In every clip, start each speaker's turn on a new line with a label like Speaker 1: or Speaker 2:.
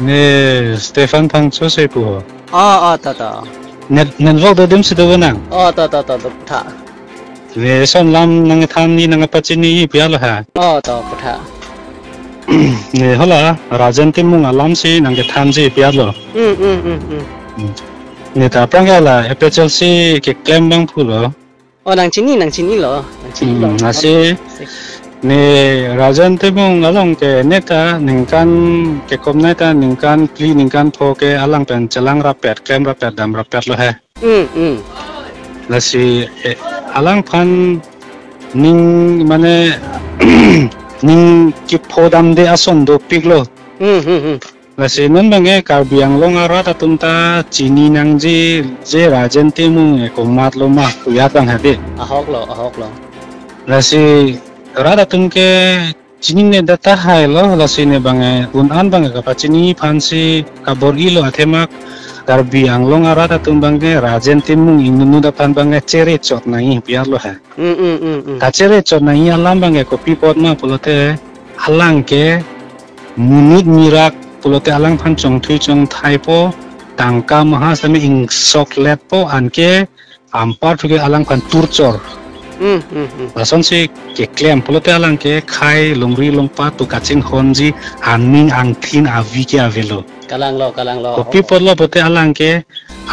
Speaker 1: 네, 스테판 방초세 부호.
Speaker 2: ta.
Speaker 1: nen vok dem sido nang.
Speaker 2: Ta tha.
Speaker 1: Ne son lam nang tham ni nang pachini pialo ha.
Speaker 2: Ta tha.
Speaker 1: Ne hola rajan timung alam si nang tham si pialo. Ne ta prangala epechel si ke klem bang pulo.
Speaker 2: Nang chini lo.
Speaker 1: Nasi ne rajan timung along ke neta ningkan ke kom neta ningkan pli ningkan po ke alang pen celang rapet klem rapet dam rapet lo ha. Nasi alang pan ning mane ning ki podam de ason do piglo nasi non bange karbiang long ara tatunta chini nang je rajan temu e komat lo ma kuyatang hade
Speaker 2: ahok lo
Speaker 1: nasi rada tunke chini ne data hai lo nasi ne bange unan bange ka chini phansi kabor ilo athemak karbiang long ara tatunbange rajan temu inunu da pan bange chere chot nai piar lo ha kacere chot nai alam bange kopi pot ma pulote alang ke munit mirak pulote alang phan chong thui chong thai po tangka maha sami ing soklet po anke ampar thuge alang phan turchor lason si ke klem pulote alang ke khai longri longpa tu kaching honji aning angthin avi ke avelo
Speaker 2: kalang lo
Speaker 1: kopi pot lo bote alang ke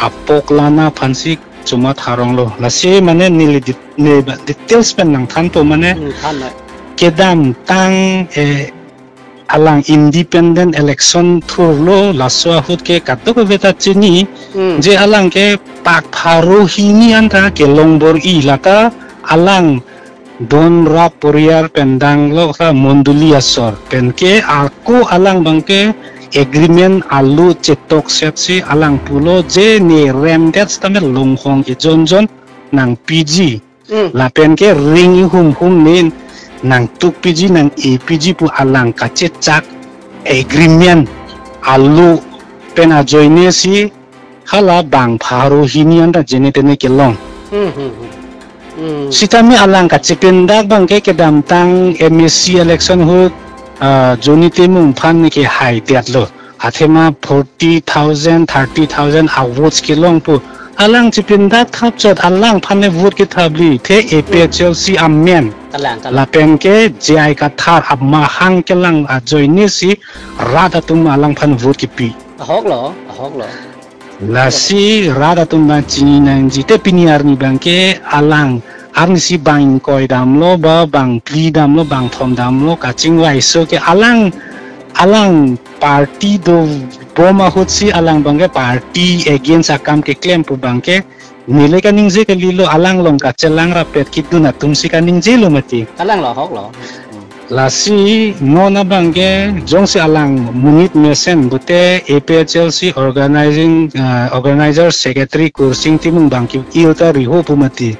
Speaker 1: apok lana phansi cuma tharong lo lasi mane nili details pen nang than to mane kedam tang alang independent election thur lo laswa hut ke katok beta chini je alang ke pak pharu hini anta ke longbor I lata alang don ra poriar pendang lo kha monduli asor pen ke aku alang bangke agreement alu cetok setsi alang pulo je ni remdet stamer longhong ke jonjon nang PG lapen ke ring hum nin nang tuk PG nang APG pu alang kace cak agreement alu pen ajoine si hala bang pharu hinian da jenetene ke long sitami alang kace pendak bang ke kedam tang MSC election hu joni temung phan ke hai tiat lo athema 40,000 30,000 awards ke long pu alang chipinda thapchot alang phane vote ke thabli the APHLC amen lapen ke jai ka thar amma hang ke lang a joine si rada tum alang phan vote ke pi
Speaker 2: ahok lo
Speaker 1: lasi rada tum na chini nang jite piniar ni bangke alang arni si bang koi dam lo ba bang pli dam lo bang thom dam lo kaching wai so ke alang party do boma hutsi alang bangke party against akam ke claim pu bangke nile ka ningje ke lilo alang long ka chelang rapet kitu na tumsi ka ningje lo mati
Speaker 2: alang lo hok lo
Speaker 1: lasi nona bangke jongsi alang munit mesen bute APHLC organizer secretary kursing timung bangki ilta riho pumati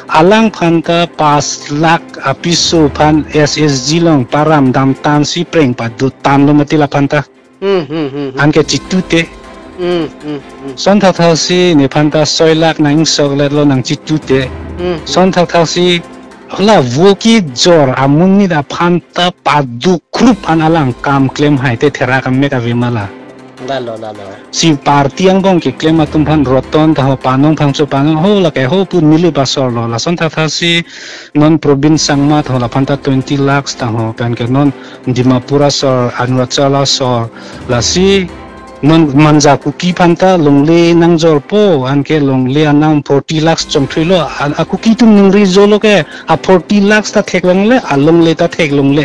Speaker 1: alang phanta 5 lakh apiso phan SSG long param dam tan si preng pa du tan lo mati la phanta anke chitute son thau si ne phanta 6 lakh nang soglet lo nang chitute son thau si hola voki jor amuni da phanta padu krup an alang kam claim hai te thera kam me ka vimala
Speaker 2: lalo
Speaker 1: si party ang bong ke claim atum phan roton tha panong phangso panong ho la ke ho pu mili basor lo la son tha si non province sangma tha la phanta 20 lakhs ta ho pen ke non dimapura sor anurachala sor la si non manja kuki phanta longle nang jor po an ke longle anang 40 lakhs chomthilo aku ki tum ningri jolo ke a 40 lakhs ta thek longle alongle ta thek longle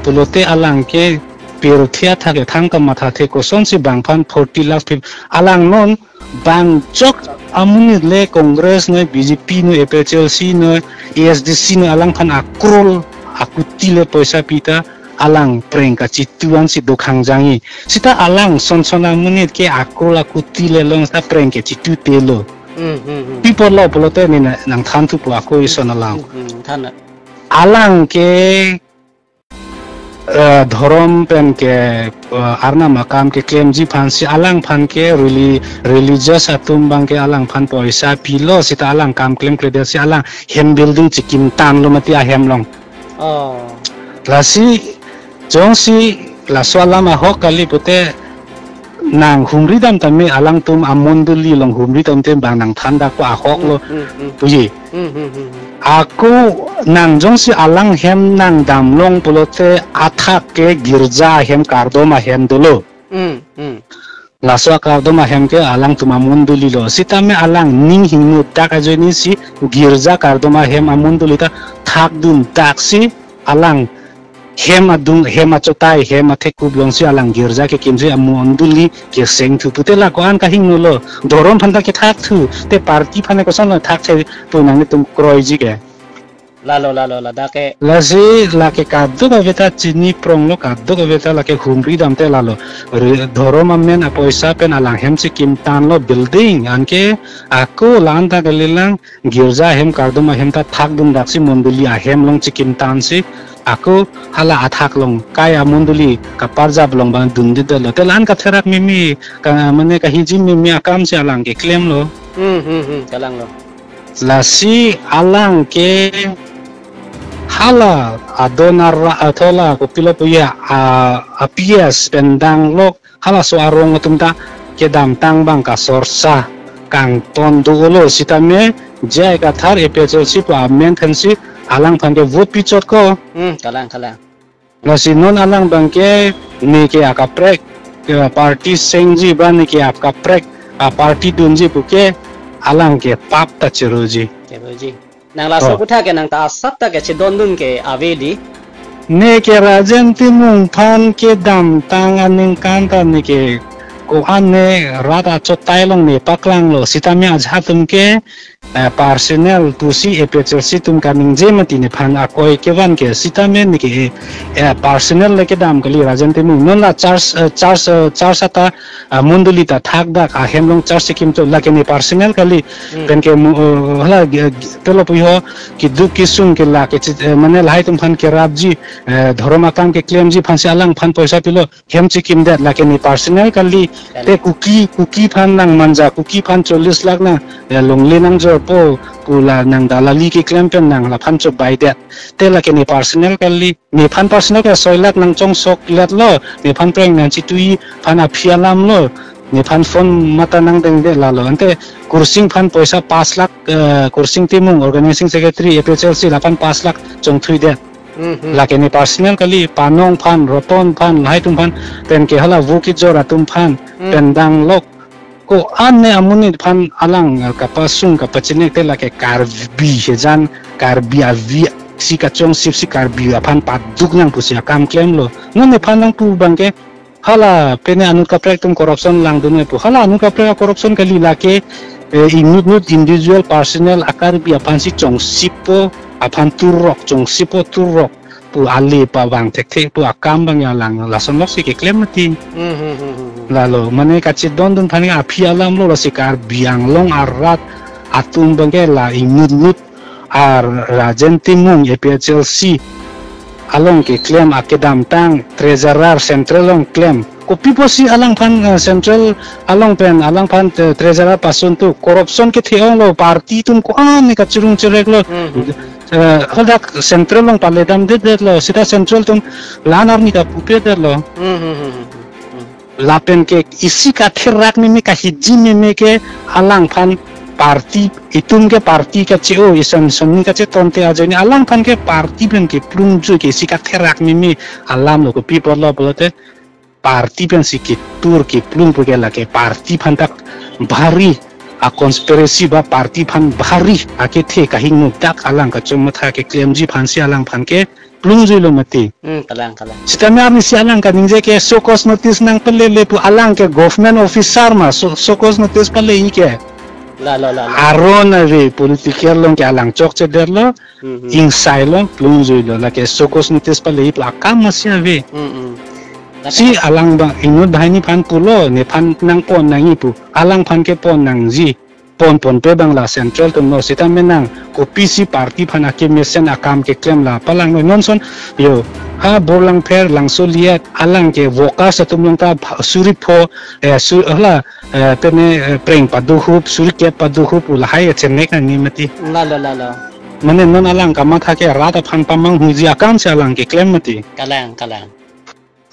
Speaker 1: pulote alang ke pero thia thake thangka matha theko sonsi bangphan 40 lakhs alang non bang chok amuni le congress no BJP no APHLC no ASDC no alang phan akrol akuti le paisa pita alang preng ka chituan si dokhangjangi sita alang sonsona munit ke akrol akuti le long sa preng ke chitu telo people lo polote ni nang thantu pu ako ison alang alang ke धर्म पेन के आरना मकाम के क्लेम जी फांसी आलांग फान के रिलीजियस अतुम बांग के आलांग फान पैसा पिलो सिता आलांग काम क्लेम क्रेडिट से आलांग हेम बिल्डिंग चिकिम तान लो मती आ हेम लोंग लासी जोंसी लासवाला मा हो कली पुते nang humri dam tami alang tum amonduli long humri tam tem bang nang thanda ko ahok lo puji aku nang jong si alang hem nang damlong pulote athak ke girja hem kardoma hem dulu laso kardoma hem ke alang tum amonduli lo sitame alang ning hingnu tak ajoni si girja kardoma hem amonduli ta thak dun tak si alang hema dung hema chotai hema thekub longsi alang girja ke kimje amonduli ke seng thu putela ko an ka hingnu lo dorom phanda ke thak thu te party phane ko son thak the tu nang tum kroiji ke
Speaker 2: lalo da ke
Speaker 1: lasi la ke kaddo ka veta chini prong lo kaddo ka veta la ke humri dam te lalo dorom amen a poisa pen alang hem si kim tan lo building anke aku lan ta galilang girja hem kardoma hem ta thak dum daksi monduli a hem long chikim tan si aku hala athak long kaya monduli ka parjab long ban dundi dalo telan ka therak mimi ka mane ka hiji mimi akam si alang ke claim lo
Speaker 2: kalang lo
Speaker 1: lasi alang ke hala adonar athola ko pilo puya apias pendang lok hala so arong tumta ke dam tang bang ka sorsa kang ton dulo sitame jai ka thar epechol si pa maintenance alang phangke vote pichot ko
Speaker 2: kalang
Speaker 1: lasi non alang bangke ni ke akaprek party sengji ban ke akaprek party dunji buke alang ke pap ta chiruji
Speaker 2: nang laso kutha ke nang ta sat ta ke chidon dun ke avedi
Speaker 1: ne ke rajan timung phan ke dam tang aning kanta ne ke ko anne rata chotai long ne paklang lo sitame ajhatum ke personnel tusi epechsi tum kaning jemati ne phan akoi ke van ke sitame ne ke personnel le ke dam kali rajan timung non la charge sata monduli ta thak da ka hemlong charge kim to la ke ne personnel kali pen ke hala pelo puyo ki du kisung ke la ke mane lai tum phan ke rabji dhoroma kam ke claim ji phan se alang phan paisa pilo hem chi kim dat la ke ne personnel kali te kuki phan nang manja kuki phan 40 lakh na longle nang jo po pula nang dalali ki claim pen nang la phan cho bai dat te la ke ne personnel kali ne phan personnel ka 6 lakh nang chong sok lat lo ne phan preng nang chi tui phan a phialam lo ne phan phone mata nang deng de la lo ante kursing phan paisa 5 lakh kursing timung organizing secretary ephlc la phan 5 lakh chong thui de laki ni personal kali panong phan roton phan lai tum phan pen ke hala vuki jora tum phan pendang lok ko anne amuni phan alang ka pasung ka pachine te lake karbi hejan karbi avi si ka chong sip si karbi phan paduk nang pusia kam claim lo none phan nang pu bangke hala pene anu ka prek tum corruption lang dun pu hala anu ka prek corruption kali lake inut individual personnel akar bi phan si chong sipo apan turok jong sipo turok pu ali pa bang tek pu akam bang yalang lason lok si ke claim mati lalo mane kachi don thani api alam lo sikar biang long arat atum bangke la inut ar rajen timung ephlc along ke claim akedam tang treasurer central long claim ko pipo si alang phan central along phan treasurer pasun tu corruption ke theong lo party tum ko an ka churung churek lo hodak central long paledam de lo sita central tum lanar ni ka pupe de lo lapen ke isi ka thirak mi ka hiji mi ke alang phan party itum ke party ka cheo isan sonni ka che tonte ajani alang phan ke party pen ke plung ju ke isi ka thirak mi alam lo ko people lo bolote party pen si ke tur ke plung pu ke la ke party phan tak bhari a conspiracy ba party phan bhari ake the ka hing tak alang ka chum tha ke claim ji phan si alang phan ke plung ju lo mati
Speaker 2: kalang
Speaker 1: sitame arni si alang ka ningje ke sokos notice nang pele le pu alang ke government officer ma sokos notice pale i ke
Speaker 2: la
Speaker 1: aron ave political long ke alang chok che der lo ing sai lo plung ju lo la ke sokos notice pale i pla kam ma si ave si alang ba inut bahini phan pulo ne phan nang pon nang ipu alang phan ke pon nang ji pon pe bangla central tum no sita menang ko pc party phan ake mesen akam ke claim la palang no nonson yo ha borlang pher lang soliat alang ke voka satum long ta suri pho su hala tene preng padu hup suri ke padu hup ula hai chenek ni mati
Speaker 2: la
Speaker 1: mane non alang kama tha ke rata phan pamang huji akam se alang ke claim mati
Speaker 2: kalang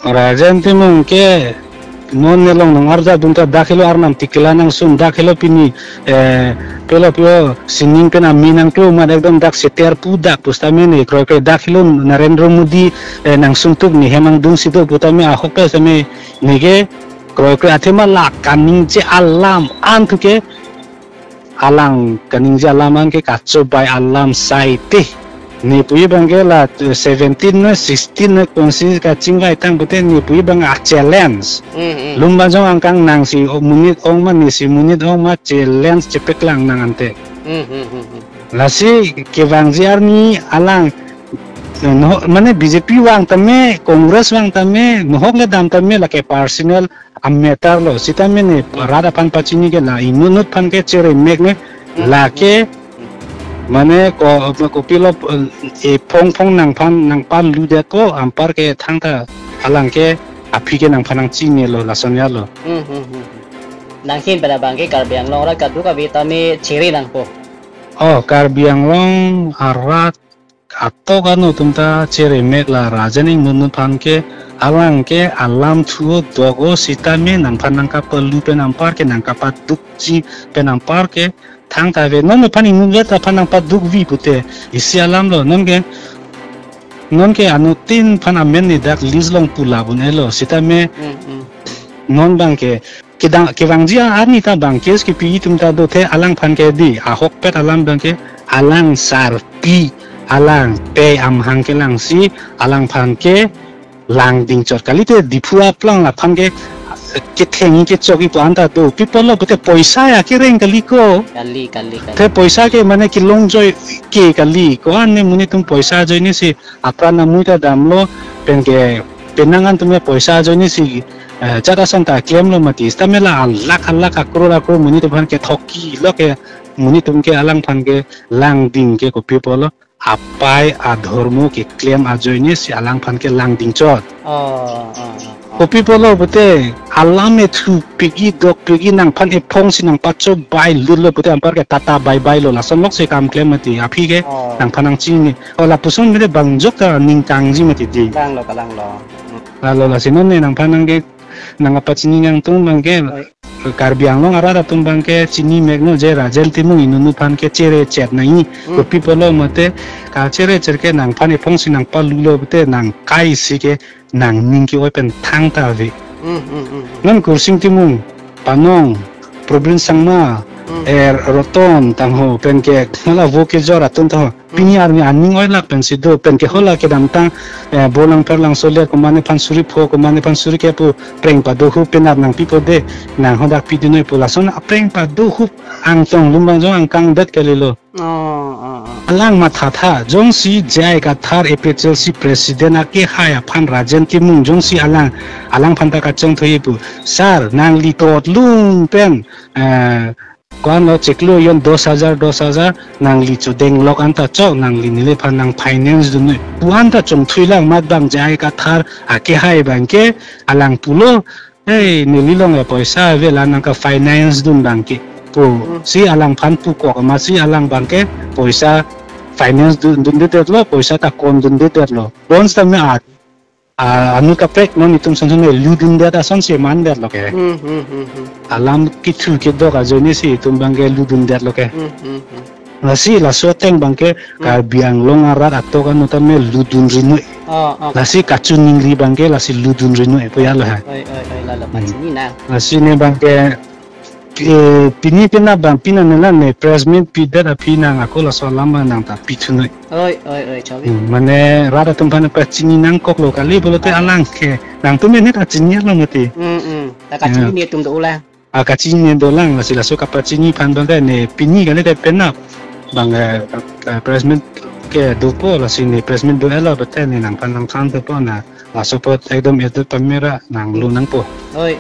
Speaker 1: rajan timung ke non nelong nang arja dunta dakilo arnam tikila nang sun dakilo pini pelo pio singing pena minang tu ma ekdom dak seter pudak pustame ni kroy dakilo Narendra Modi nang suntuk ni hemang dung situ putame ahok same nige kroy athema la kaning je alam antuke alang kaning je alam ke kacho bai alam saite ni pui bangela 17 na 16 na konsi ka cinggai tang bute ni pui bang a challenge lumba jong angkang nang si munit ong man ni si munit ong ma challenge cepek lang nang ante lasi ke bangjiar ni alang no mane BJP wang tame Congress wang tame mohok le dam tame la ke personal ammetar lo sitame ni rada pan pachini ke la inunut pan ke chere megne la ke mane ko pilo pong nang pan lude ko ampar ke thangta alang ke api ke nang phanang chini lo lasonya lo
Speaker 2: nang hin pada bangke Karbiang Long ra kadu ka vitami ciri nang po
Speaker 1: Karbiang Long arat atau kanu tumta cere mek la rajaning nunut pan ke alang ke alam thuo dogo sitame nang phanang ka pelu pe ampar ke nang kapat dukji pe ampar ke thang ta ve non pani nungga ta phanang pa duk vi pute isi alam lo non ke anu tin phana men ni dak lizlong pula bun elo sitame non bang ke bangji arni ta bang kes ki pi tum ta do the alang phan ke di ahok pet alam bang ke alang sar pi alang pe am hang ke lang si alang phan ke lang ding chot kali te dipua plang la phan ke thengi ke choki to anta to people lo bute paisa ya ke reng kali ko
Speaker 2: kali
Speaker 1: te paisa ke mane ki long joy ke kali ko anne muni tum paisa joy ni si apra na muita dam lo pen ke penangan tume paisa joy ni si jara santa claim lo mati stamela lakh crore muni to phan ke thoki lo ke muni tum ke alang phan ke lang ding ke ko people lo apai adhormo ke claim ajoy ni si alang phan ke lang ding chot Kopi polo bute alame thu pigi dok pigi nang phan e phong sinang pacho bai lulo bute ampar ke tata bai lo lason lok se kam klem mati api ke nang phanang chini ola puson mere bangjok ta ning tangji mati di
Speaker 2: lang lo
Speaker 1: lalu la sinon ne nang phanang ke nang apa chini nang tung bang ke Karbiang Long arada tung bang ke chini megno je rajel timu inunu phan ke chere chet nai kopi polo mate ka chere cherke nang phan e phong sinang pa lulo bute nang kai si ke nang ningki open thang ta ve nan kursing timung panong province sangma roton tang ho pen ke mala voke jora ton ta piniar ni aning oi lak pen sido pen ke hola ke dam tang bolang perlang soler ko mane pan suri pho ko mane pan suri ke pu preng pa do hu penar nang pipo de nang hodak pi dinoi pulason apreng pa do hu ang tong lumbang jong ang kang dat ke lelo alang matha jong si jai ka thar epechel si president ake haya phan rajen timung jong si alang phan ta ka chong thoi pu sar nang li tot lung pen kwan lo cheklo yon 2000 nang li chodeng lok anta chok nang li nile phan nang finance dun puan ta chong thuilang mat bang jai ka thar ake hai bang ke alang pulo nili long e paisa ve la nang ka finance dun bang ke pu si alang phan pu ko ma si alang bang ke paisa finance dun de lo paisa ta kon dun de lo bonds ta me anu ka pek non itum son ne ludun da son se man der lo ke alam kichu ke do ga joni si itum bang ke ludun der lo ke lasi la so teng bang ke Karbiang Long arat atau kan utame ludun rinu lasi kacun ningri bang ke lasi ludun rinu e ya lo ha
Speaker 2: la pachini na
Speaker 1: lasi ne bang ke pini pina bang pina nela ne presment pidat apina ngako la so lama nang ta pichunoi
Speaker 2: oi chawi
Speaker 1: mane rada tumpana pachini nang kok lo kali bolote alang ke nang tu mene ta chinya lo mati
Speaker 2: ta kachini ni tum do ulang
Speaker 1: kachini do lang la sila so kapachini pan bang ne pini gane te pena bang presment ke do po la sini presment do ela beten nang pan nang kan te po na la so pot ekdom edu pamera nang lu nang po
Speaker 2: oi